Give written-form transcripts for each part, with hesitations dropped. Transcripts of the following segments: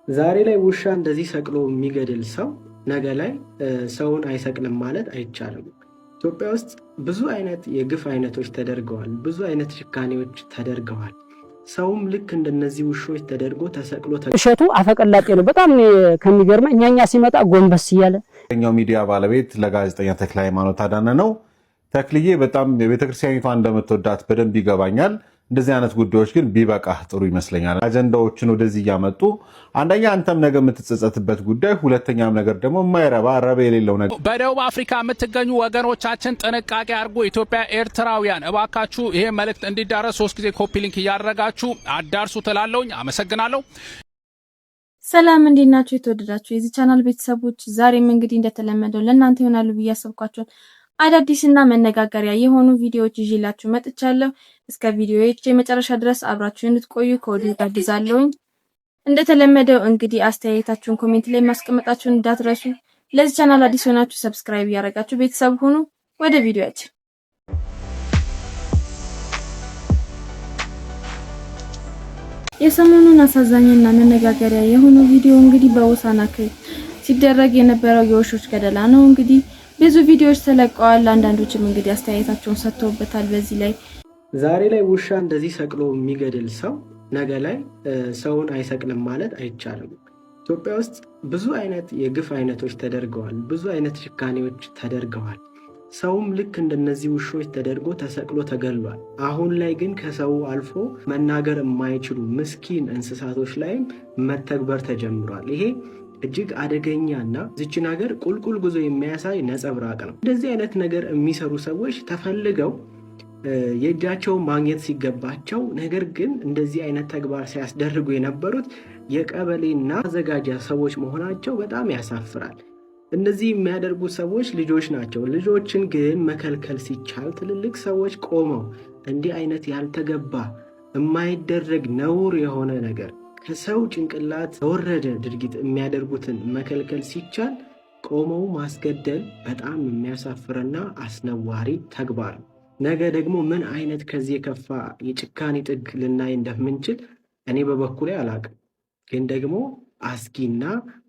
ዛሬ ላይ ውሻ እንደዚህ ሰቅሎ የሚገድል ሰው ነገ ላይ ሰውን አይሰቅልም ማለት አይቻልም። ኢትዮጵያ ውስጥ ብዙ አይነት የግፍ አይነቶች ተደርገዋል። ብዙ አይነት ጭካኔዎች ተደርገዋል። ሰውም ልክ እንደነዚህ ውሾች ተደርጎ ተሰቅሎ እሸቱ አፈቀላጤ ነው። በጣም ከሚገርመኝ እኛኛ ሲመጣ ጎንበስ እያለ ኛው ሚዲያ ባለቤት ለጋዜጠኛ ተክለ ሃይማኖት አዳነ ነው። ተክልዬ በጣም የቤተክርስቲያኒቷ እንደምትወዳት በደንብ ይገባኛል። እንደዚህ አይነት ጉዳዮች ግን ቢበቃህ ጥሩ ይመስለኛል። አጀንዳዎችን ወደዚህ እያመጡ አንደኛ አንተም ነገ የምትጸጸትበት ጉዳይ፣ ሁለተኛም ነገር ደግሞ የማይረባ ረብ የሌለው ነገር። በደቡብ አፍሪካ የምትገኙ ወገኖቻችን ጥንቃቄ አድርጉ። ኢትዮጵያ ኤርትራውያን እባካችሁ ይሄ መልእክት እንዲዳረስ 3 ጊዜ ኮፒ ሊንክ እያደረጋችሁ አዳርሱ ትላለሁኝ። አመሰግናለሁ። ሰላም እንዴት ናችሁ? የተወደዳችሁ የዚህ ቻናል ቤተሰቦች ዛሬም እንግዲህ እንደተለመደው ለእናንተ ይሆናሉ ብዬ አሰብኳቸውን አዳዲስና መነጋገሪያ የሆኑ ቪዲዮዎች ይዤላችሁ መጥቻለሁ። እስከ ቪዲዮዎቼ መጨረሻ ድረስ አብራችሁ እንድትቆዩ ከወዲሁ ጋብዛለሁኝ። እንደተለመደው እንግዲህ አስተያየታችሁን ኮሜንት ላይ ማስቀመጣችሁን እንዳትረሱ። ለዚህ ቻናል አዲስ ሆናችሁ ሰብስክራይብ ያደረጋችሁ ቤተሰብ ሁኑ። ወደ ቪዲዮአችን። የሰሞኑን አሳዛኝና መነጋገሪያ የሆኑ ቪዲዮ እንግዲህ በሆሳዕና ሲደረግ የነበረው የውሾች ገደላ ነው። እንግዲህ ብዙ ቪዲዮዎች ተለቀዋል። አንዳንዶችም እንግዲህ አስተያየታቸውን ሰጥተውበታል። በዚህ ላይ ዛሬ ላይ ውሻ እንደዚህ ሰቅሎ የሚገድል ሰው ነገ ላይ ሰውን አይሰቅልም ማለት አይቻልም። ኢትዮጵያ ውስጥ ብዙ አይነት የግፍ አይነቶች ተደርገዋል። ብዙ አይነት ጭካኔዎች ተደርገዋል። ሰውም ልክ እንደነዚህ ውሾች ተደርጎ ተሰቅሎ ተገሏል። አሁን ላይ ግን ከሰው አልፎ መናገር የማይችሉ ምስኪን እንስሳቶች ላይም መተግበር ተጀምሯል። ይሄ እጅግ አደገኛና እዚችን ሀገር ቁልቁል ጉዞ የሚያሳይ ነጸብራቅ ነው። እንደዚህ አይነት ነገር የሚሰሩ ሰዎች ተፈልገው የእጃቸውን ማግኘት ሲገባቸው፣ ነገር ግን እንደዚህ አይነት ተግባር ሲያስደርጉ የነበሩት የቀበሌና አዘጋጃ ሰዎች መሆናቸው በጣም ያሳፍራል። እነዚህ የሚያደርጉ ሰዎች ልጆች ናቸው። ልጆችን ግን መከልከል ሲቻል ትልልቅ ሰዎች ቆመው እንዲህ አይነት ያልተገባ የማይደረግ ነውር የሆነ ነገር ከሰው ጭንቅላት የወረደ ድርጊት የሚያደርጉትን መከልከል ሲቻል ቆመው ማስገደል በጣም የሚያሳፍርና አስነዋሪ ተግባር ነው። ነገ ደግሞ ምን አይነት ከዚህ የከፋ የጭካኔ ጥግ ልናይ እንደምንችል እኔ በበኩሌ አላቅም። ግን ደግሞ አስጊና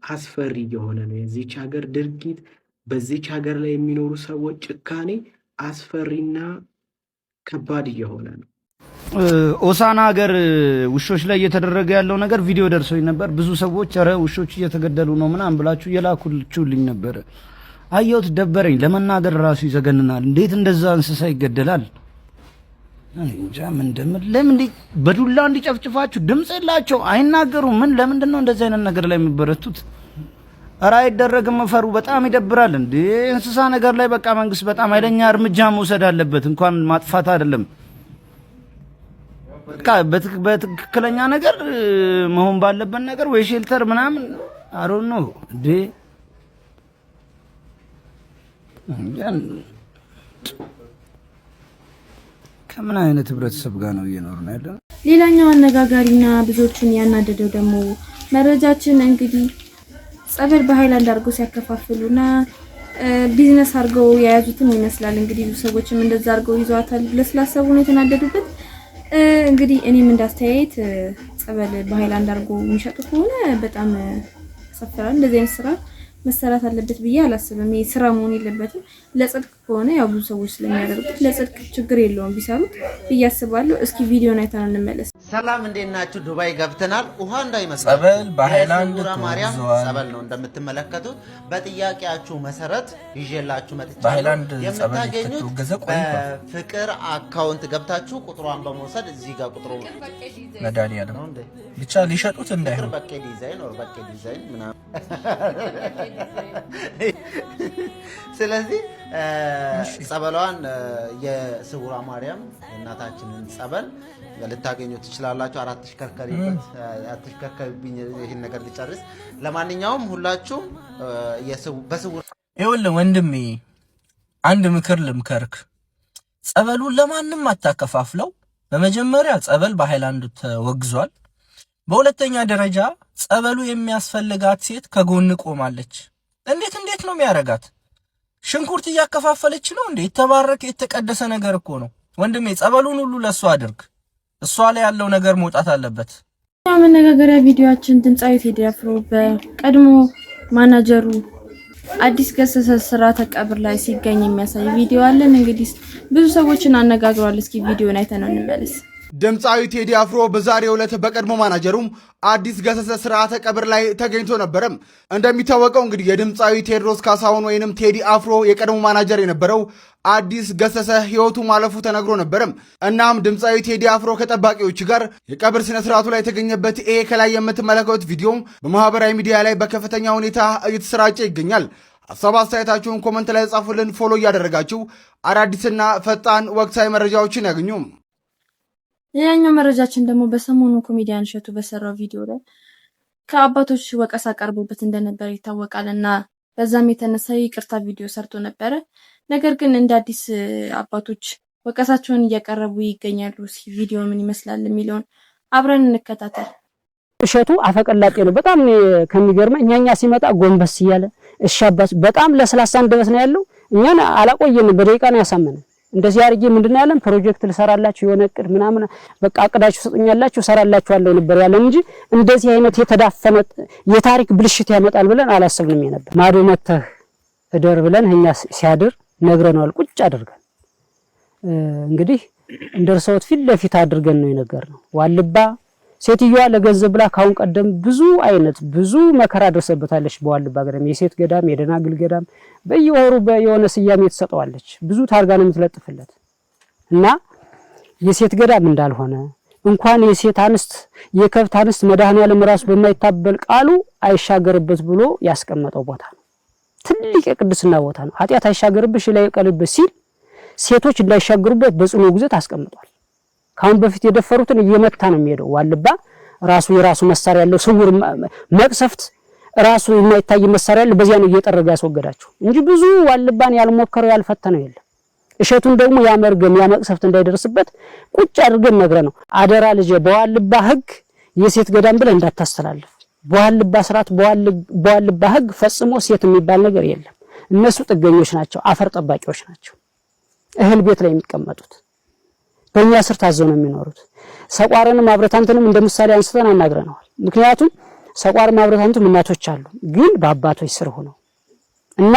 አስፈሪ እየሆነ ነው የዚች ሀገር ድርጊት። በዚች ሀገር ላይ የሚኖሩ ሰዎች ጭካኔ አስፈሪና ከባድ እየሆነ ነው። ሆሳዕና ሀገር ውሾች ላይ እየተደረገ ያለው ነገር ቪዲዮ ደርሶኝ ነበር። ብዙ ሰዎች ኧረ ውሾች እየተገደሉ ነው ምናምን ብላችሁ እየላኩልኝ ነበር። አየሁት፣ ደበረኝ። ለመናገር ራሱ ይዘገንናል። እንዴት እንደዛ እንስሳ ይገደላል? እንጃ ምን እንደምን ለምን በዱላ እንዲጨፍጭፋችሁ ድምጽ የላቸው አይናገሩም። ምን ለምንድን ነው እንደዚህ አይነት ነገር ላይ የሚበረቱት? ኧረ አይደረግም። መፈሩ በጣም ይደብራል። እንዴ እንስሳ ነገር ላይ በቃ መንግስት በጣም ኃይለኛ እርምጃ መውሰድ አለበት። እንኳን ማጥፋት አይደለም በትክክለኛ ነገር መሆን ባለበት ነገር ወይ ሼልተር ምናምን አሮን ነው እንዴ። ከምን አይነት ህብረተሰብ ጋር ነው እየኖርን ያለው? ሌላኛው አነጋጋሪና ብዙዎችን ያናደደው ደግሞ መረጃችን እንግዲህ ጸበል በሃይላንድ አድርገው ሲያከፋፍሉና ቢዝነስ አድርገው የያዙትም ይመስላል። እንግዲህ ብዙ ሰዎችም እንደዛ አድርገው ይዟታል ለስላሰቡ ነው የተናደዱበት። እንግዲህ እኔም እንዳስተያየት ጸበል በሃይላንድ አድርጎ የሚሸጡ ከሆነ በጣም ያሳፍራል። እንደዚህ አይነት ስራ መሰራት አለበት ብዬ አላስብም። ይሄ ስራ መሆን የለበትም። ለጽድቅ ከሆነ ያው ብዙ ሰዎች ስለሚያደርጉት ለጽድቅ ችግር የለውም ቢሰሩት ብዬ አስባለሁ። እስኪ ቪዲዮን አይተን እንመለስ። ሰላም እንዴት ናችሁ? ዱባይ ገብተናል። ውሃ እንዳይመስል ጸበል በሃይላንድ ማርያም ጸበል ነው እንደምትመለከቱት። በጥያቄያችሁ መሰረት ይዤላችሁ መጥቻለሁ። በሃይላንድ የምታገኙት በፍቅር አካውንት ገብታችሁ ቁጥሯን በመውሰድ እዚህ ጋር ቁጥሩ መድኃኒዓለም ብቻ ሊሸጡት እንዳይሆን በቄ ዲዛይን ወር በቄ ዲዛይን ምናምን ስለዚህ ጸበሏን የስውሯ ማርያም እናታችንን ጸበል ልታገኙ ትችላላችሁ። 4 ተሽከርካሪበት አትሽከርካሪብኝ ይሄን ነገር ሊጨርስ። ለማንኛውም ሁላችሁም በስውር ይኸውልህ ወንድሜ አንድ ምክር ልምከርክ። ጸበሉን ለማንም አታከፋፍለው። በመጀመሪያ ጸበል በሃይላንድ ተወግዟል። በሁለተኛ ደረጃ ጸበሉ የሚያስፈልጋት ሴት ከጎን ቆማለች። እንዴት ነው የሚያረጋት? ሽንኩርት እያከፋፈለች ነው እንዴ? የተባረከ የተቀደሰ ነገር እኮ ነው ወንድሜ። ጸበሉን ሁሉ ለሷ አድርግ። እሷ ላይ ያለው ነገር መውጣት አለበት። መነጋገሪያ ቪዲዮአችን ድምጻዊ ቴዲ አፍሮ በቀድሞ ማናጀሩ አዲስ ገሰሰ ስርዓተ ቀብር ላይ ሲገኝ የሚያሳይ ቪዲዮ አለን። እንግዲህ ብዙ ሰዎችን አነጋግሯል። እስኪ ቪዲዮን አይተን እንመለስ። ድምፃዊ ቴዲ አፍሮ በዛሬው ዕለት በቀድሞ ማናጀሩም አዲስ ገሰሰ ስርዓተ ቀብር ላይ ተገኝቶ ነበረም። እንደሚታወቀው እንግዲህ የድምፃዊ ቴዎድሮስ ካሳሁን ወይንም ቴዲ አፍሮ የቀድሞ ማናጀር የነበረው አዲስ ገሰሰ ህይወቱ ማለፉ ተነግሮ ነበረም። እናም ድምፃዊ ቴዲ አፍሮ ከጠባቂዎች ጋር የቀብር ስነ ስርዓቱ ላይ የተገኘበት ይሄ ከላይ የምትመለከቱት ቪዲዮም በማህበራዊ ሚዲያ ላይ በከፍተኛ ሁኔታ እየተሰራጨ ይገኛል። ሀሳብ አስተያየታችሁን ኮመንት ላይ ጻፉልን። ፎሎ እያደረጋችሁ አዳዲስና ፈጣን ወቅታዊ መረጃዎችን ያገኙ። ሌላኛው መረጃችን ደግሞ በሰሞኑ ኮሜዲያን እሸቱ በሰራው ቪዲዮ ላይ ከአባቶች ወቀሳ ቀርቦበት እንደነበር ይታወቃል እና በዛም የተነሳ ይቅርታ ቪዲዮ ሰርቶ ነበረ። ነገር ግን እንደ አዲስ አባቶች ወቀሳቸውን እያቀረቡ ይገኛሉ። ቪዲዮ ምን ይመስላል የሚለውን አብረን እንከታተል። እሸቱ አፈቀላጤ ነው። በጣም ከሚገርመኝ እኛኛ ሲመጣ ጎንበስ እያለ እሺ አባስ በጣም ለስላሳ እንደበስ ነው ያለው። እኛን አላቆየንም፣ በደቂቃ ነው ያሳመነን። እንደዚህ አርጌ ምንድነው ያለን ፕሮጀክት ልሰራላችሁ የሆነ እቅድ ምናምን በቃ አቅዳችሁ ሰጡኛላችሁ ሰራላችኋለሁ ነበር ያለን እንጂ እንደዚህ አይነት የተዳፈነ የታሪክ ብልሽት ያመጣል ብለን አላሰብንም ነበር። ማዶ መተህ እደር ብለን እኛ ሲያድር ነግረናል። ቁጭ አድርገን እንግዲህ እንደርሰውት ፊት ለፊት አድርገን ነው የነገርነው። ዋልባ ሴትዮዋ ለገንዘብ ብላ ካሁን ቀደም ብዙ መከራ ደርሰበታለች። በዋልባ ገዳም የሴት ገዳም የደናግል ገዳም በየወሩ በየሆነ ስያሜ ተሰጠዋለች። ብዙ ታርጋ ነው የምትለጥፍለት እና የሴት ገዳም እንዳልሆነ እንኳን የሴት አንስት የከብት አንስት መድኃኔዓለም ራሱ በማይታበል ቃሉ አይሻገርበት ብሎ ያስቀመጠው ቦታ ነው። ትልቅ የቅድስና ቦታ ነው። ኃጢአት አይሻገርብሽ ላይ ቀልብሽ ሲል ሴቶች እንዳይሻገሩበት በጽኑ ግዘት አስቀምጧል። ካሁን በፊት የደፈሩትን እየመታ ነው የሚሄደው። ዋልባ ራሱ የራሱ መሳሪያ ያለው ስውር መቅሰፍት ራሱ የማይታይ መሳሪያ ያለው በዚያ ነው እየጠረገ ያስወገዳቸው እንጂ ብዙ ዋልባን ያልሞከረው ያልፈተነው የለም። እሸቱን ደግሞ ያመርገም ያመቅሰፍት እንዳይደርስበት ቁጭ አድርገን ነግረ ነው አደራ ልጅ በዋልባ ህግ የሴት ገዳም ብለ እንዳታስተላልፍ። በዋልባ ስርዓት በዋልባ ህግ ፈጽሞ ሴት የሚባል ነገር የለም። እነሱ ጥገኞች ናቸው፣ አፈር ጠባቂዎች ናቸው። እህል ቤት ላይ የሚቀመጡት በእኛ ስር ታዘው ነው የሚኖሩት። ሰቋርንም አብረታንተንም እንደምሳሌ አንስተን አናግረናል። ምክንያቱም ሰቋርም አብረታንቱም እናቶች አሉ፣ ግን በአባቶች ስር ሆነው እና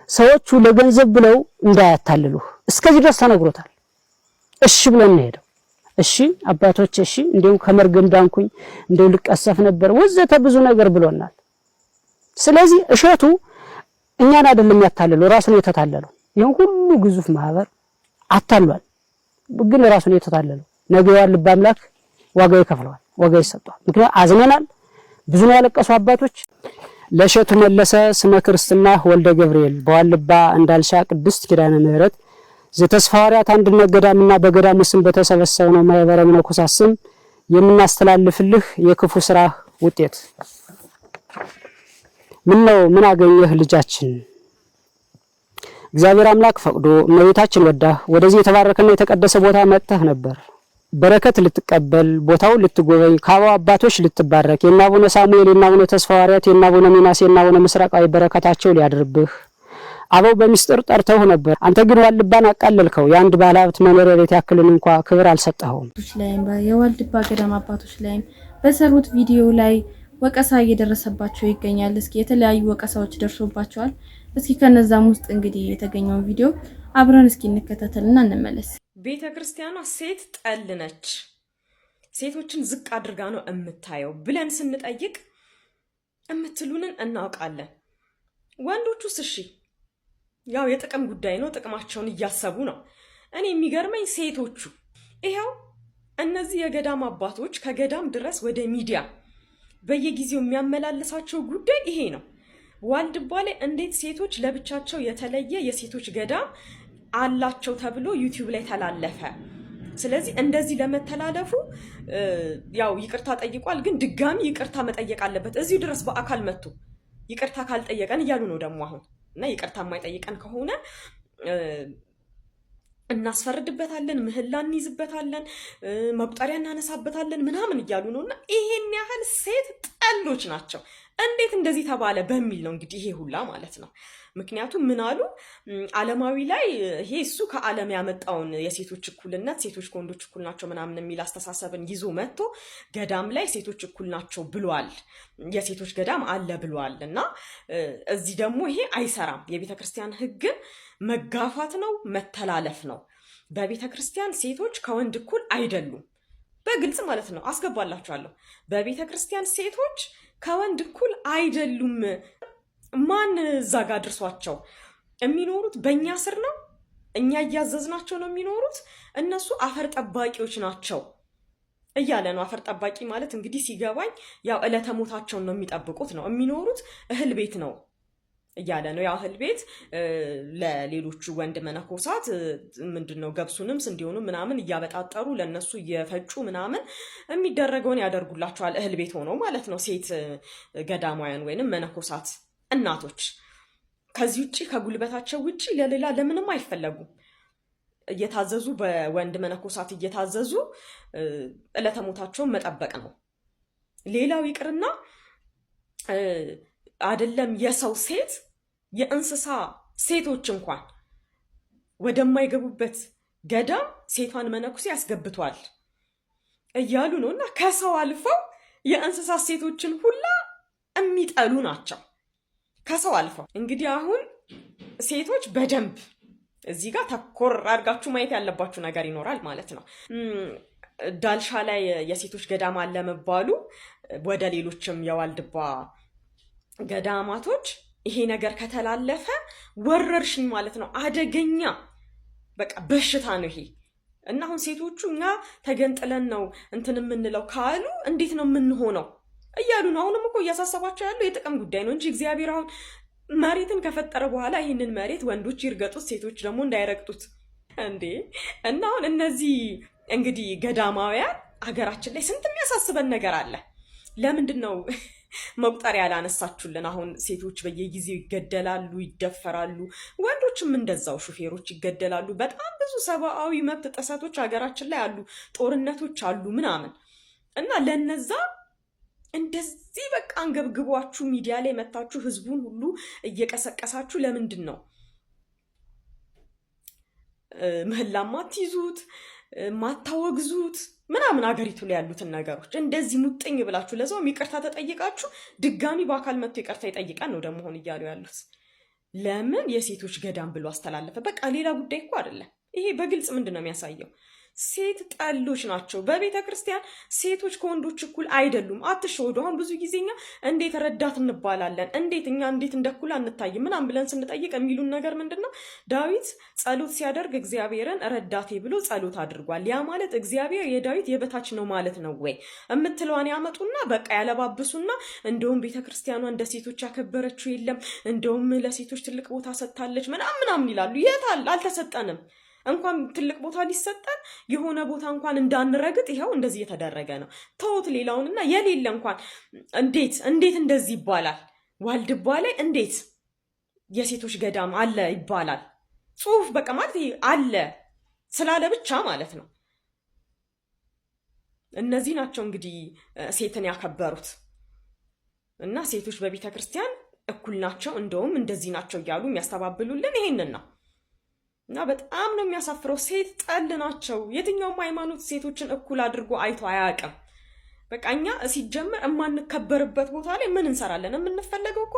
ሰዎቹ ለገንዘብ ብለው እንዳያታልሉ እስከዚህ ድረስ ተነግሮታል። እሺ ብለን እንሄደው እሺ አባቶች እሺ እንደው ከመርገም ዳንኩኝ እንደው ልቀሰፍ ነበር ወዘተ ብዙ ነገር ብሎናል። ስለዚህ እሸቱ እኛን አይደለም ያታለለው ራሱን የተታለለው። ይሄን ሁሉ ግዙፍ ማህበር አታሏል፣ ግን ራሱን የተታለለው። ነገ ዋልባ አምላክ ዋጋ ይከፍለዋል፣ ዋጋ ይሰጣል። ምክንያቱም አዝነናል። ብዙ ነው ያለቀሱ አባቶች። ለእሸቱ መለሰ ስመ ክርስትና ወልደ ገብርኤል በዋልባ እንዳልሻ ቅድስት ኪዳነ ምህረት ዘተስፋ ሐዋርያት አንድነት ገዳምና በገዳሙ ስም በተሰበሰበው ማህበረ መነኮሳት ስም የምናስተላልፍልህ የክፉ ስራ ውጤት ምን አገኘህ ልጃችን? እግዚአብሔር አምላክ ፈቅዶ እመቤታችን ወዳ ወደዚህ የተባረከና የተቀደሰ ቦታ መጥተህ ነበር። በረከት ልትቀበል ቦታው ልትጎበኝ ከአበው አባቶች ልትባረክ የናቡነ ሳሙኤል የናቡነ ተስፋ ሐዋርያት የናቡነ ሚናስ የናቡነ ምስራቃዊ በረከታቸው ሊያድርብህ አበው በሚስጥር ጠርተው ነበር። አንተ ግን ዋልባን አቃለልከው። የአንድ ባለሀብት መኖሪያ ቤት ያክልን እንኳን ክብር አልሰጠኸውም። የዋልድባ ገዳም አባቶች ላይም በሰሩት ቪዲዮ ላይ ወቀሳ እየደረሰባቸው ይገኛል። እስኪ የተለያዩ ወቀሳዎች ደርሶባቸዋል። እስኪ ከነዛም ውስጥ እንግዲህ የተገኘውን ቪዲዮ አብረን እስኪ እንከታተልና እንመለስ። ቤተ ክርስቲያኗ ሴት ጠል ነች፣ ሴቶችን ዝቅ አድርጋ ነው የምታየው ብለን ስንጠይቅ የምትሉንን እናውቃለን። ወንዶቹስ እሺ ያው የጥቅም ጉዳይ ነው፣ ጥቅማቸውን እያሰቡ ነው። እኔ የሚገርመኝ ሴቶቹ ይሄው እነዚህ የገዳም አባቶች ከገዳም ድረስ ወደ ሚዲያ በየጊዜው የሚያመላልሳቸው ጉዳይ ይሄ ነው። ዋልድባ ላይ እንዴት ሴቶች ለብቻቸው የተለየ የሴቶች ገዳም አላቸው ተብሎ ዩቲዩብ ላይ ተላለፈ። ስለዚህ እንደዚህ ለመተላለፉ ያው ይቅርታ ጠይቋል፣ ግን ድጋሚ ይቅርታ መጠየቅ አለበት። እዚሁ ድረስ በአካል መጥቶ ይቅርታ ካልጠየቀን እያሉ ነው ደግሞ አሁን እና ይቅርታ የማይጠይቀን ከሆነ እናስፈርድበታለን፣ ምህላ እንይዝበታለን፣ መቁጠሪያ እናነሳበታለን ምናምን እያሉ ነው። እና ይሄን ያህል ሴት ጠሎች ናቸው። እንዴት እንደዚህ ተባለ በሚል ነው እንግዲህ ይሄ ሁላ ማለት ነው። ምክንያቱም ምን አሉ ዓለማዊ ላይ ይሄ እሱ ከዓለም ያመጣውን የሴቶች እኩልነት ሴቶች ከወንዶች እኩል ናቸው ምናምን የሚል አስተሳሰብን ይዞ መጥቶ ገዳም ላይ ሴቶች እኩል ናቸው ብሏል። የሴቶች ገዳም አለ ብሏል። እና እዚህ ደግሞ ይሄ አይሰራም። የቤተ ክርስቲያን ሕግን መጋፋት ነው፣ መተላለፍ ነው። በቤተ ክርስቲያን ሴቶች ከወንድ እኩል አይደሉም። በግልጽ ማለት ነው። አስገባላችኋለሁ። በቤተ ክርስቲያን ሴቶች ከወንድ እኩል አይደሉም። ማን እዛ ጋር ድርሷቸው የሚኖሩት በእኛ ስር ነው። እኛ እያዘዝናቸው ነው የሚኖሩት። እነሱ አፈር ጠባቂዎች ናቸው እያለ ነው። አፈር ጠባቂ ማለት እንግዲህ ሲገባኝ ያው ዕለተ ሞታቸውን ነው የሚጠብቁት ነው። የሚኖሩት እህል ቤት ነው እያለ ነው። ያው እህል ቤት ለሌሎቹ ወንድ መነኮሳት ምንድነው ገብሱንም ስንዴውንም ምናምን እያበጣጠሩ ለነሱ እየፈጩ ምናምን የሚደረገውን ያደርጉላቸዋል። እህል ቤት ሆነው ማለት ነው። ሴት ገዳማውያን ወይንም መነኮሳት እናቶች ከዚህ ውጪ ከጉልበታቸው ውጪ ለሌላ ለምንም አይፈለጉም። እየታዘዙ በወንድ መነኮሳት እየታዘዙ ዕለተ ሞታቸውን መጠበቅ ነው። ሌላው ይቅርና አይደለም የሰው ሴት የእንስሳ ሴቶች እንኳን ወደማይገቡበት ገዳም ሴቷን መነኩሴ ያስገብቷል እያሉ ነው። እና ከሰው አልፈው የእንስሳ ሴቶችን ሁላ የሚጠሉ ናቸው። ከሰው አልፈው እንግዲህ አሁን ሴቶች በደንብ እዚህ ጋር ተኮር አድርጋችሁ ማየት ያለባችሁ ነገር ይኖራል ማለት ነው። ዳልሻ ላይ የሴቶች ገዳም አለ መባሉ ወደ ሌሎችም የዋልድባ ገዳማቶች ይሄ ነገር ከተላለፈ ወረርሽኝ ማለት ነው። አደገኛ በቃ በሽታ ነው ይሄ። እና አሁን ሴቶቹ እኛ ተገንጥለን ነው እንትን የምንለው ካሉ እንዴት ነው የምንሆነው እያሉ ነው። አሁንም እኮ እያሳሰባቸው ያለው የጥቅም ጉዳይ ነው እንጂ እግዚአብሔር አሁን መሬትን ከፈጠረ በኋላ ይህንን መሬት ወንዶች ይርገጡት፣ ሴቶች ደግሞ እንዳይረግጡት እንዴ። እና አሁን እነዚህ እንግዲህ ገዳማውያን ሀገራችን ላይ ስንት የሚያሳስበን ነገር አለ። ለምንድን ነው መቁጠሪያ ያላነሳችሁልን? አሁን ሴቶች በየጊዜው ይገደላሉ፣ ይደፈራሉ፣ ወንዶችም እንደዛው ሹፌሮች ይገደላሉ። በጣም ብዙ ሰብአዊ መብት ጥሰቶች ሀገራችን ላይ አሉ፣ ጦርነቶች አሉ ምናምን። እና ለነዛ እንደዚህ በቃ አንገብግቧችሁ ሚዲያ ላይ መታችሁ ህዝቡን ሁሉ እየቀሰቀሳችሁ ለምንድን ነው ምህላ ማትይዙት ማታወግዙት ምናምን? አገሪቱ ላይ ያሉትን ነገሮች እንደዚህ ሙጥኝ ብላችሁ ለዛውም ይቅርታ ተጠይቃችሁ ድጋሚ በአካል መጥቶ ይቅርታ ይጠይቃል ነው ደግሞ ሆን እያሉ ያሉት። ለምን የሴቶች ገዳም ብሎ አስተላለፈ? በቃ ሌላ ጉዳይ እኮ አይደለም ይሄ። በግልጽ ምንድን ነው የሚያሳየው? ሴት ጠሎች ናቸው። በቤተ ክርስቲያን ሴቶች ከወንዶች እኩል አይደሉም። አትሸወዱ። አሁን ብዙ ጊዜኛ እንዴት ረዳት እንባላለን፣ እንዴት እኛ እንዴት እንደኩል አንታይም ምናምን ብለን ስንጠይቅ የሚሉን ነገር ምንድን ነው? ዳዊት ጸሎት ሲያደርግ እግዚአብሔርን ረዳቴ ብሎ ጸሎት አድርጓል። ያ ማለት እግዚአብሔር የዳዊት የበታች ነው ማለት ነው ወይ የምትለዋን ያመጡና በቃ ያለባብሱና እንደውም ቤተ ክርስቲያኗ እንደ ሴቶች ያከበረችው የለም፣ እንደውም ለሴቶች ትልቅ ቦታ ሰጥታለች ምናምን ይላሉ። የት አለ? አልተሰጠንም። እንኳን ትልቅ ቦታ ሊሰጠን የሆነ ቦታ እንኳን እንዳንረግጥ ይኸው እንደዚህ እየተደረገ ነው። ተውት ሌላውንና የሌለ እንኳን እንዴት እንደዚህ ይባላል? ዋልድባ ላይ እንዴት የሴቶች ገዳም አለ ይባላል? ጽሁፍ በቃ ማለት ይሄ አለ ስላለ ብቻ ማለት ነው። እነዚህ ናቸው እንግዲህ ሴትን ያከበሩት። እና ሴቶች በቤተ ክርስቲያን እኩል ናቸው እንደውም እንደዚህ ናቸው እያሉ የሚያስተባብሉልን ይሄንን ነው። እና በጣም ነው የሚያሳፍረው። ሴት ጠል ናቸው። የትኛውም ሃይማኖት ሴቶችን እኩል አድርጎ አይቶ አያውቅም። በቃ እኛ ሲጀምር የማንከበርበት ቦታ ላይ ምን እንሰራለን? የምንፈለገው እኮ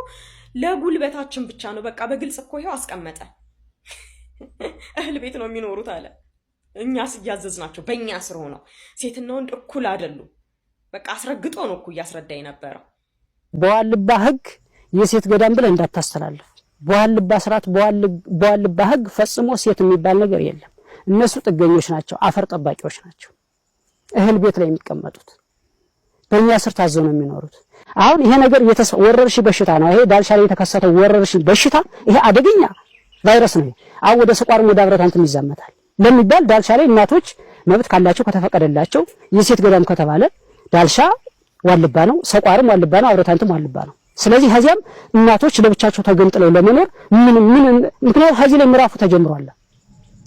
ለጉልበታችን ብቻ ነው። በቃ በግልጽ እኮ ይኸው አስቀመጠ። እህል ቤት ነው የሚኖሩት አለ። እኛ ስያዘዝ ናቸው በእኛ ስር ሆነው ሴትና ወንድ እኩል አይደሉም። በቃ አስረግጦ ነው እኮ እያስረዳ የነበረው። በዋልባ ህግ የሴት ገዳም ብለህ እንዳታስተላልፍ። በዋልባ ስርዓት በዋልባ ህግ ፈጽሞ ሴት የሚባል ነገር የለም። እነሱ ጥገኞች ናቸው፣ አፈር ጠባቂዎች ናቸው። እህል ቤት ላይ የሚቀመጡት በእኛ ስር ታዘው ነው የሚኖሩት። አሁን ይሄ ነገር ወረርሽኝ በሽታ ነው። ይሄ ዳልሻ ላይ የተከሰተው ወረርሽኝ በሽታ ይሄ አደገኛ ቫይረስ ነው። አሁን ወደ ሰቋርም ወደ አብረታንትም ይዛመታል ለሚባል ዳልሻ ላይ እናቶች መብት ካላቸው ከተፈቀደላቸው የሴት ገዳም ከተባለ ዳልሻ ዋልባ ነው፣ ሰቋርም ዋልባ ነው፣ አብረታንትም ዋልባ ነው። ስለዚህ ሀዚያም እናቶች ለብቻቸው ተገንጥለው ለመኖር ምን ምክንያት ሀዚ ላይ ምዕራፉ ተጀምሯል።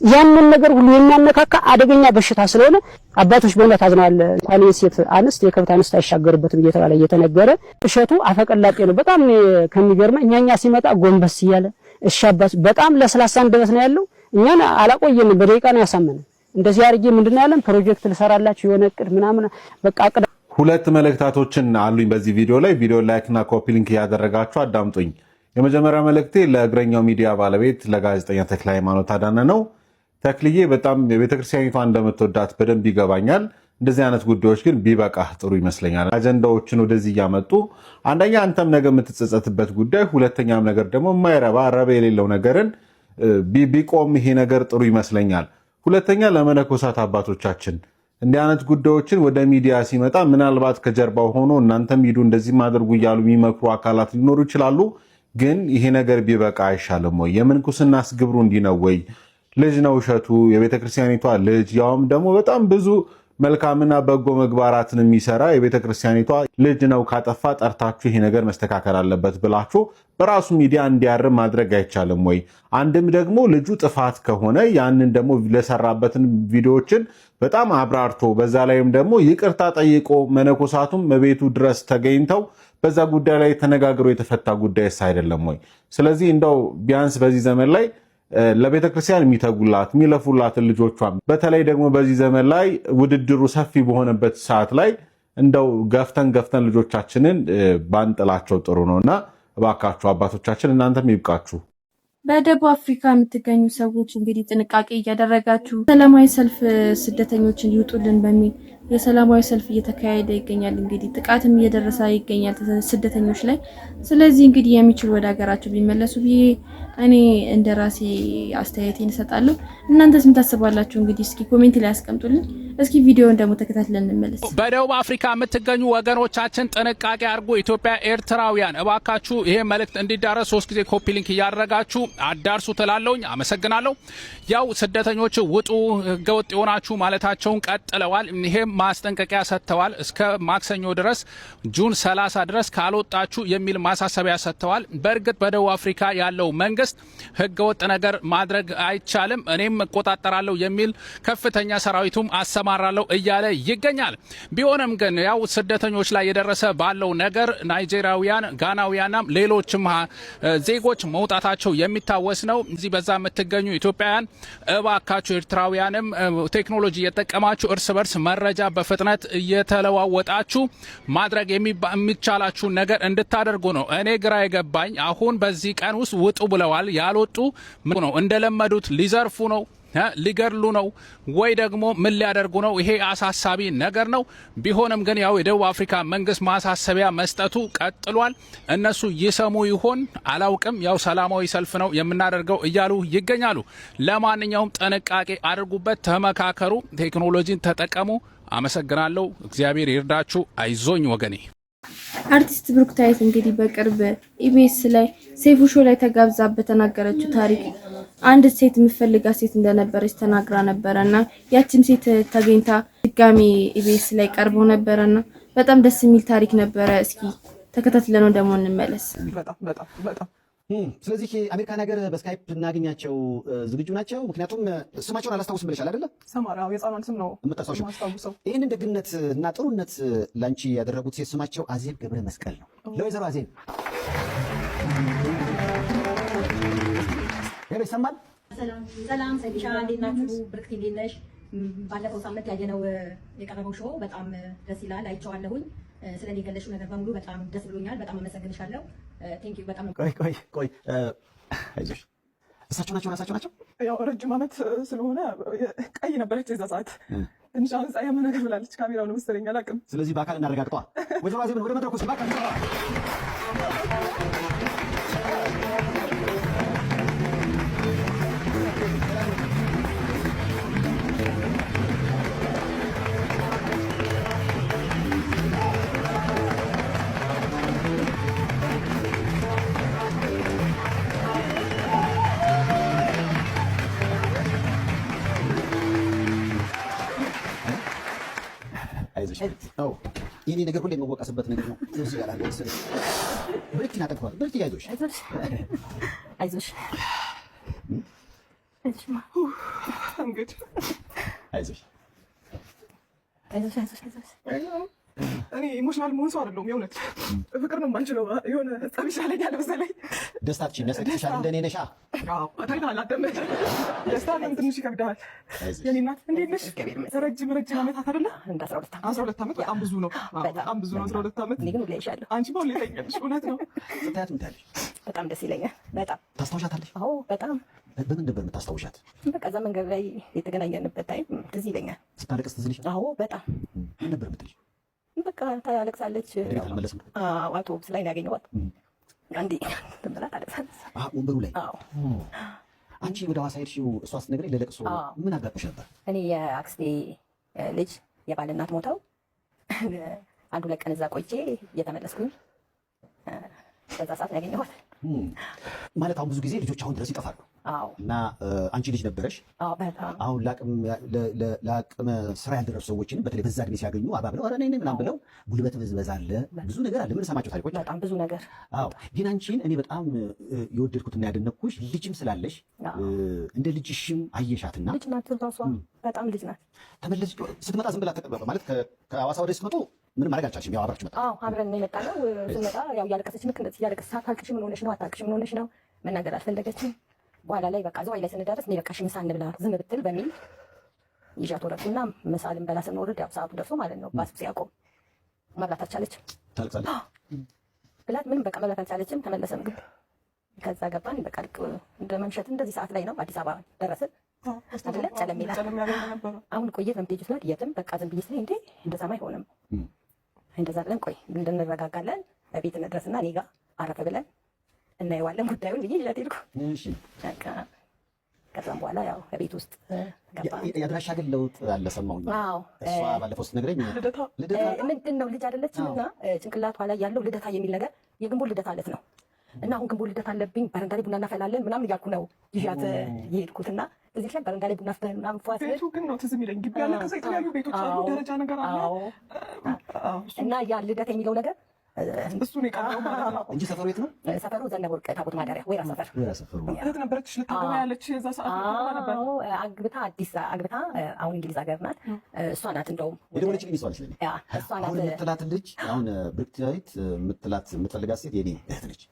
ያንን ነገር ሁሉ የሚያነካካ አደገኛ በሽታ ስለሆነ አባቶች በእውነት አዝነዋል። እንኳን የሴት አንስት የከብት አንስት አይሻገርበትም እየተባለ እየተነገረ እሸቱ አፈቀላጤ ነው። በጣም ከሚገርመኝ እኛኛ ሲመጣ ጎንበስ እያለ እሻባስ በጣም ለስላሳ አንደበት ነው ያለው። እኛን አላቆየንም፣ በደቂቃ ነው ያሳመነን። እንደዚህ አድርጌ ምንድነው ያለን ፕሮጀክት ልሰራላችሁ የሆነ እቅድ ምናምን በቃ አቅድ። ሁለት መልእክታቶችን አሉኝ በዚህ ቪዲዮ ላይ። ቪዲዮ ላይክ እና ኮፒ ሊንክ ያደረጋችሁ አዳምጡኝ። የመጀመሪያ መልእክቴ ለእግረኛው ሚዲያ ባለቤት ለጋዜጠኛ ተክለ ሃይማኖት አዳነ ነው። ተክልዬ በጣም የቤተክርስቲያኒቷ እንደምትወዳት በደንብ ይገባኛል። እንደዚህ አይነት ጉዳዮች ግን ቢበቃ ጥሩ ይመስለኛል። አጀንዳዎችን ወደዚህ እያመጡ አንደኛ አንተም ነገ የምትጸጸትበት ጉዳይ፣ ሁለተኛም ነገር ደግሞ የማይረባ ረባ የሌለው ነገርን ቢቆም ይሄ ነገር ጥሩ ይመስለኛል። ሁለተኛ ለመነኮሳት አባቶቻችን እንዲህ አይነት ጉዳዮችን ወደ ሚዲያ ሲመጣ ምናልባት ከጀርባው ሆኖ እናንተም ሂዱ እንደዚህ ማድረጉ እያሉ የሚመክሩ አካላት ሊኖሩ ይችላሉ። ግን ይሄ ነገር ቢበቃ አይሻልም ወይ? የምንኩስናስ ግብሩ እንዲህ ነው ወይ? ልጅ ነው እሸቱ፣ የቤተክርስቲያኒቷ ልጅ፣ ያውም ደግሞ በጣም ብዙ መልካምና በጎ ምግባራትን የሚሰራ የቤተክርስቲያኒቷ ልጅ ነው። ካጠፋ ጠርታችሁ ይሄ ነገር መስተካከል አለበት ብላችሁ በራሱ ሚዲያ እንዲያርም ማድረግ አይቻልም ወይ? አንድም ደግሞ ልጁ ጥፋት ከሆነ ያንን ደግሞ ለሰራበትን ቪዲዮዎችን በጣም አብራርቶ በዛ ላይም ደግሞ ይቅርታ ጠይቆ መነኮሳቱም በቤቱ ድረስ ተገኝተው በዛ ጉዳይ ላይ ተነጋግሮ የተፈታ ጉዳይስ አይደለም ወይ? ስለዚህ እንደው ቢያንስ በዚህ ዘመን ላይ ለቤተክርስቲያን የሚተጉላት የሚለፉላትን ልጆቿን በተለይ ደግሞ በዚህ ዘመን ላይ ውድድሩ ሰፊ በሆነበት ሰዓት ላይ እንደው ገፍተን ልጆቻችንን ባንጥላቸው ጥሩ ነውና እባካችሁ አባቶቻችን እናንተም ይብቃችሁ። በደቡብ አፍሪካ የምትገኙ ሰዎች እንግዲህ ጥንቃቄ እያደረጋችሁ ሰላማዊ ሰልፍ ስደተኞችን ይውጡልን በሚል የሰላማዊ ሰልፍ እየተካሄደ ይገኛል። እንግዲህ ጥቃትም እየደረሰ ይገኛል ስደተኞች ላይ። ስለዚህ እንግዲህ የሚችሉ ወደ ሀገራቸው ቢመለሱ ብዬ እኔ እንደ ራሴ አስተያየቴን እሰጣለሁ። እናንተስ ምን ታስባላችሁ? እንግዲህ እስኪ ኮሜንት ላይ አስቀምጡልን። እስኪ ቪዲዮውን ደግሞ ተከታትለን እንመለስ። በደቡብ አፍሪካ የምትገኙ ወገኖቻችን ጥንቃቄ አድርጉ። ኢትዮጵያ ኤርትራውያን እባካችሁ ይሄ መልእክት እንዲዳረስ 3 ጊዜ ኮፒ ሊንክ እያደረጋችሁ አዳርሱ ትላለውኝ። አመሰግናለሁ። ያው ስደተኞች ውጡ፣ ህገወጥ የሆናችሁ ማለታቸውን ቀጥለዋል። ይሄም ማስጠንቀቂያ ሰጥተዋል። እስከ ማክሰኞ ድረስ ጁን 30 ድረስ ካልወጣችሁ የሚል ማሳሰቢያ ሰጥተዋል። በእርግጥ በደቡብ አፍሪካ ያለው መንግስት ህገወጥ ነገር ማድረግ አይቻልም፣ እኔም እቆጣጠራለሁ የሚል ከፍተኛ ሰራዊቱም አሰማራለሁ እያለ ይገኛል። ቢሆንም ግን ያው ስደተኞች ላይ የደረሰ ባለው ነገር ናይጄሪያውያን፣ ጋናውያንና ሌሎችም ዜጎች መውጣታቸው የሚታወስ ነው። እዚህ በዛ የምትገኙ ኢትዮጵያውያን እባካችሁ ኤርትራውያንም ቴክኖሎጂ እየተጠቀማችሁ እርስ በርስ መረጃ በፍጥነት እየተለዋወጣችሁ ማድረግ የሚቻላችሁን ነገር እንድታደርጉ ነው። እኔ ግራ የገባኝ አሁን በዚህ ቀን ውስጥ ውጡ ብለዋል። ያልወጡ ነው እንደለመዱት ሊዘርፉ ነው፣ ሊገድሉ ነው ወይ ደግሞ ምን ሊያደርጉ ነው? ይሄ አሳሳቢ ነገር ነው። ቢሆንም ግን ያው የደቡብ አፍሪካ መንግስት ማሳሰቢያ መስጠቱ ቀጥሏል። እነሱ ይሰሙ ይሆን አላውቅም። ያው ሰላማዊ ሰልፍ ነው የምናደርገው እያሉ ይገኛሉ። ለማንኛውም ጥንቃቄ አድርጉበት፣ ተመካከሩ፣ ቴክኖሎጂን ተጠቀሙ። አመሰግናለሁ። እግዚአብሔር ይርዳችሁ። አይዞኝ ወገኔ። አርቲስት ብሩክታይት እንግዲህ በቅርብ ኢቢኤስ ላይ ሴፉ ሾው ላይ ተጋብዛ በተናገረችው ታሪክ አንድ ሴት የምፈልጋት ሴት እንደነበረች ተናግራ ነበረና ያችን ሴት ተገኝታ ድጋሚ ኢቢኤስ ላይ ቀርበው ነበረና በጣም ደስ የሚል ታሪክ ነበረ። እስኪ ተከታትለነው ደግሞ እንመለስ። በጣም ስለዚህ አሜሪካን ሀገር በስካይፕ እናገኛቸው ዝግጁ ናቸው። ምክንያቱም ስማቸውን አላስታውስም ብለሻል አይደለ? ሰማራው የጻማን ስም ነው የምታስታውሰው። ይህንን ደግነት እና ጥሩነት ላንቺ ያደረጉት ሴት ስማቸው አዜብ ገብረ መስቀል ነው። ለወይዘሮ አዜብ ሄሎ፣ ይሰማል? ሰላም ሰይሻ፣ እንዴት ናችሁ? ብርክት እንዴት ነሽ? ባለፈው ሳምንት ያየነው የቀረበው ሾው በጣም ደስ ይላል፣ አይቼዋለሁኝ። ስለኔ የገለሽው ነገር በሙሉ በጣም ደስ ብሎኛል። በጣም አመሰግንሻለሁ። ቴንክ ዩ። በጣም ቆይ አይዞሽ። እሳቸው ናቸው ራሳቸው ናቸው? ያው ረጅም ዓመት ስለሆነ ቀይ ነበረች የዛ ሰዓት። ትንሽ አሁን ጻያም ነገር ብላለች። ካሜራው ነው መሰለኝ፣ አላውቅም። ስለዚህ በአካል እናረጋግጠዋ። ወይዘሮ አዜብን ወደ መድረኩ ሲባል ይሄ ነገር ሁሌ የምወቀስበት ነገር ነው። እዚህ ጋር አለ ስለዚህ ብርክቲና ተቀበል። ብርክቲ አይዞሽ አይዞሽ አይዞሽ እኔ ኢሞሽናል መሆን ሰው አይደለሁም። የእውነት ፍቅር ነው የማንችለው። የሆነ ጸብ ይሻለኛል መሰለኝ። ደስታችን ያስደስታል። እንደኔ ነሻ? አዎ ታይታል። አደመጥ ደስታ ግን ትንሽ ይከብዳል። የኔ እናት እንዴት ነሽ? ረጅም ዓመታት አይደለ? እንደ 12 ዓመት በጣም ብዙ ነው። በጣም ብዙ ነው 12 ዓመት። እኔ ግን ሁሌ ይሻለሁ። አንቺ ሁሌ ታይኛለሽ። እውነት ነው። ስታያት ምን ታያለሽ? በጣም ደስ ይለኛል። በጣም ታስታውሻታለሽ? አዎ በጣም። በምን ነበር የምታስታውሻት? በቃ እዛ መንገድ ላይ የተገናኘንበት ታይም ትዝ ይለኛል። ስታለቅስ ትዝ ይልሻል? አዎ በጣም። ምን ነበር የምትልሽ? በቃ ታለቅሳለች። አልመለስም። አውቶቡስ ላይ ነው ያገኘኋት። አንዴ ትምላ ታለቅሳለች። ወንበሩ ላይ። አዎ። አንቺ ወደ ሐዋሳ ሄድሽው እሷ ስትነግረኝ ለለቅሶ ምን አጋጥሞሽ ነበር? እኔ የአክስቴ ልጅ የባል እናት ሞተው አንድ 2 ቀን እዛ ቆይቼ እየተመለስኩኝ በዛ ሰዓት ነው ያገኘኋት። ማለት አሁን ብዙ ጊዜ ልጆች አሁን ድረስ ይጠፋሉ። አዎ። እና አንቺ ልጅ ነበረሽ። አዎ በጣም። አሁን ለአቅመ ስራ ያልደረሱ ሰዎችን በተለይ በዛ እድሜ ሲያገኙ አባብለው ኧረ ነይ ምናምን ብለው ጉልበት ብዝበዛ አለ፣ ብዙ ነገር አለ። ምን ሰማቸው ታሪኮች በጣም ብዙ ነገር። አዎ። ግን አንቺን እኔ በጣም የወደድኩትና ያደነኩሽ ልጅም ስላለሽ እንደ ልጅሽም አየሻትና ልጅ ናት ራሷ። በጣም ልጅ ናት። ተመለስ ስትመጣ ዝም ብላ ማለት ከሐዋሳ ወደ ስትመጡ ምንም ማድረግ አልቻልሽም? ያው አብራችሁ መጣ? አዎ አብረን ነው የመጣነው። ስንመጣ ያው እያለቀሰች ልክ እንደዚህ እያለቀሰች አታልቅሽ፣ ምን ሆነሽ ነው? አታልቅሽ፣ ምን ሆነሽ ነው? መናገር አልፈለገችም። በኋላ ላይ በቃ ዝዋይ ላይ ስንደርስ እኔ በቃ እሺ ምሳ እንብላ ዝም ብትል በሚል ይዣት ወረድኩና ምሳ ልንበላ ስንወርድ ያው ሰዓቱ ደርሶ ማለት ነው ባስ ሲያቆም መብላት አልቻለችም። ታልቅሳለች ብላት ምንም በቃ መብላት አልቻለችም። ተመለሰ ምግብ። ከዛ ገባን። በቃ ልክ እንደ መምሸት እንደዚህ ሰዓት ላይ ነው አዲስ አበባ ደረስን። አይደለ ጨለም ይላል። አሁን ቆየት ነው የምትሄጂው ስላት የትም በቃ ዝም ብዬ ስለ እንዴ እንደዛማ አይሆንም እንደዛ ብለን ቆይ እንድንረጋጋለን በቤት እንድረስና እኔ ጋር አረፈ ብለን እናየዋለን ጉዳዩን ብዬ ይዣት ሄድኩ። እሺ በቃ ከዛም በኋላ ያው በቤት ውስጥ ገባ። የአድራሻ ግን ለውጥ አለ ሰማሁኝ። አዎ እሷ ባለፈው ስትነግረኝ ልደታ ምንድን ነው ልጅ አይደለችም እና ጭንቅላቷ ላይ ያለው ልደታ የሚል ነገር የግንቦት ልደታ ዕለት ነው እና አሁን ግንቦት ልደታ አለብኝ በረንዳ ላይ ቡና እናፈላለን ምናምን እያልኩ ነው ይዣት የሄድኩትና እዚህ ላይ በረንዳ ላይ ቡና አፍልተን ምናምን ፏት ቤቱ ግን ነው ትዝ የሚለኝ ግቢ ያለ ከዛ የተለያዩ ቤቶች አሉ ደረጃ ነገር አለ እና ያ ልደታ የሚለው ነገር እሱ ነው የቀረው ማለት ነው እንጂ ሰፈሩ የት ነው? ሰፈሩ ዘነበ ወርቅ ታቦት ማደሪያ ወይራ ሰፈር። እህት ነበረች ልታገባ ያለች የዛ ሰዓት ነበር። አግብታ አዲስ አግብታ አሁን እንግሊዝ ሀገር ናት። እሷ ናት እንደውም የደወለችልኝ እሷ ነች። እሷ ናት አሁን የምትላት ልጅ አሁን ብርክታዊት የምትፈልጋት ሴት የኔ እህት ነች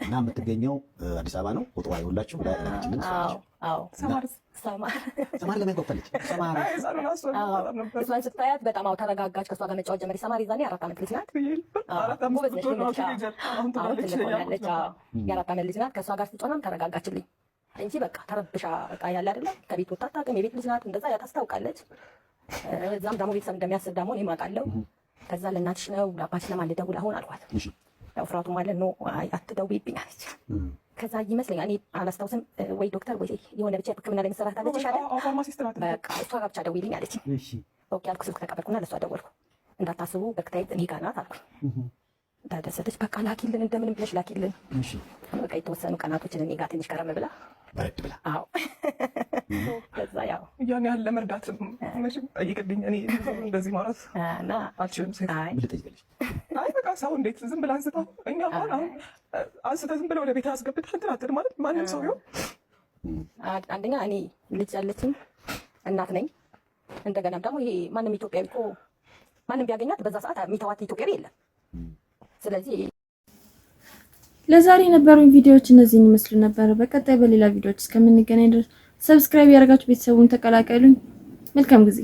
እና የምትገኘው አዲስ አበባ ነው። ቁጥሯ የሁላችሁ ላችንን ሰማር ለምን ጎፈለች? ሰማር እሷን ስታያት በጣም ተረጋጋች። ከእሷ ጋር መጫወት ጀመረች። ሰማር ይዛኔ 4 ዓመት ልጅ ናት። የ4 ዓመት ልጅ ናት። ከእሷ ጋር ስትጮናም ተረጋጋችልኝ እንጂ በቃ ተረብሻ በቃ ያለ አይደለ ከቤት ወጣ አታውቅም። የቤት ልጅ ናት። እንደዛ ታስታውቃለች። እዛም ደግሞ ቤተሰብ እንደሚያስብ ደግሞ እኔም አውቃለሁ። ከዛ ለእናትሽ ነው ለአባትሽ ለማን ልደውል አሁን አልኳት። ያው ፍራቱ ማለት ነው አትደውይብኝ አለች። ከዛ ይመስለኛል እኔ አላስታውስም ወይ ዶክተር ወይ የሆነ ብቻ ሕክምና ላይ መሰራት አለች ይሻላል በቃ እሷ ጋር ብቻ ደውይልኝ አለች። ኦኬ አልኩ። ስልክ ተቀበልኩና ለእሷ ደወልኩ። እንዳታስቡ በክታይት እኔ ጋር ናት አልኩ። ታደሰተች። በቃ ላኪልን እንደምንም ብለሽ ላኪልን። በቃ የተወሰኑ ቀናቶችን እኔ ጋር ትንሽ ከረም ብላ በረድ ብላ አዎ ከዛ ያው ያን ያህል ለመርዳት መቼም ጠይቅልኝ። እኔ እንደዚህ ማለት እና አልችልም። ሴት ምን ልጠይቅልሽ? አይ በቃ ሰው እንዴት ዝም ብላ አንስታ እኛ አሁን አንስታ ዝም ብላ ወደ ቤት አስገብታ እንትን አትል ማለት ማንም ሰው ይሁን አንደኛ እኔ ልጅ ያለችኝ እናት ነኝ። እንደገናም ደግሞ ይሄ ማንም ኢትዮጵያዊ እኮ ማንም ቢያገኛት በዛ ሰዓት የሚተዋት ኢትዮጵያዊ የለም። ስለዚህ ለዛሬ የነበሩኝ ቪዲዮዎች እነዚህን ይመስሉ ነበር። በቀጣይ በሌላ ቪዲዮዎች እስከምንገናኝ ድረስ ሰብስክራይብ ያደርጋችሁ ቤተሰቡን ተቀላቀሉኝ። መልካም ጊዜ